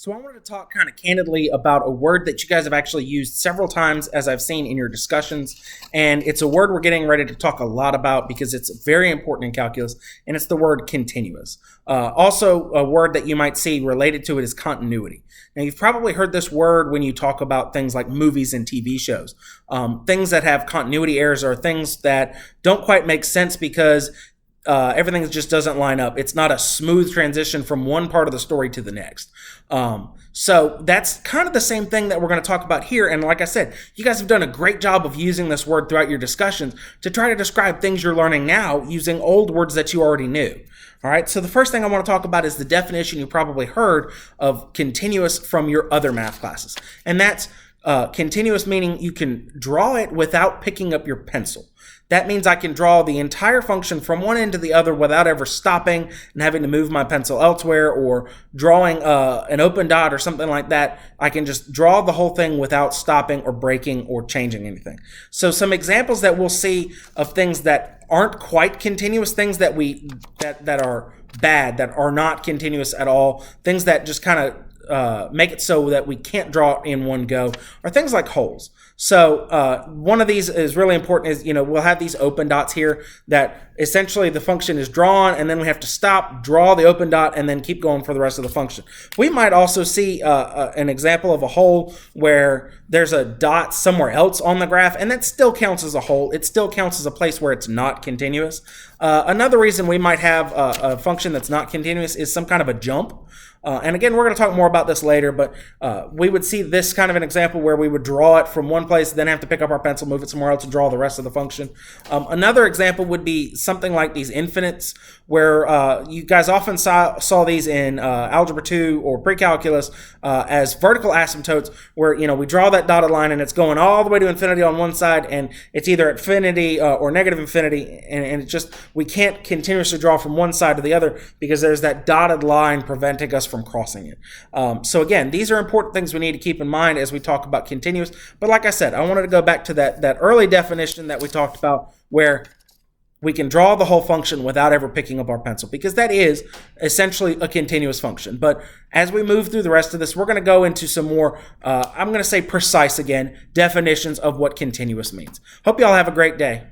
So I wanted to talk kind of candidly about a word that you guys have actually used several times, as I've seen in your discussions, and it's a word we're getting ready to talk a lot about because it's very important in calculus, and it's the word continuous. Also, a word that you might see related to it is continuity. Now, you've probably heard this word when you talk about things like movies and TV shows. Things that have continuity errors are things that don't quite make sense because everything just doesn't line up. It's not a smooth transition from one part of the story to the next. So that's kind of the same thing that we're going to talk about here. And like I said, you guys have done a great job of using this word throughout your discussions to try to describe things you're learning now using old words that you already knew. All right, so the first thing I want to talk about is the definition you probably heard of continuous from your other math classes. And that's continuous, meaning you can draw it without picking up your pencil. That means I can draw the entire function from one end to the other without ever stopping and having to move my pencil elsewhere, or drawing an open dot or something like that. I can just draw the whole thing without stopping or breaking or changing anything. So some examples that we'll see of things that aren't quite continuous, things that that are bad, that are not continuous at all, things that just kind of make it so that we can't draw in one go, are things like holes. So one of these is really important is, we'll have these open dots here that essentially the function is drawn, and then we have to stop, draw the open dot, and then keep going for the rest of the function. We might also see an example of a hole where there's a dot somewhere else on the graph, and that still counts as a hole. It still counts as a place where it's not continuous. Another reason we might have a function that's not continuous is some kind of a jump. And again, we're going to talk more about this later, but we would see this kind of an example where we would draw it from one place, then have to pick up our pencil, move it somewhere else, and draw the rest of the function. Another example would be something like these infinites, where you guys often saw these in Algebra 2 or pre-calculus as vertical asymptotes, where we draw that dotted line and it's going all the way to infinity on one side, and it's either at infinity or negative infinity, and it's just, we can't continuously draw from one side to the other because there's that dotted line preventing us from crossing it. So again, these are important things we need to keep in mind as we talk about continuous. But like I said, I wanted to go back to that early definition that we talked about, where we can draw the whole function without ever picking up our pencil, because that is essentially a continuous function. But as we move through the rest of this, we're going to go into some more, I'm going to say precise again, definitions of what continuous means. Hope you all have a great day.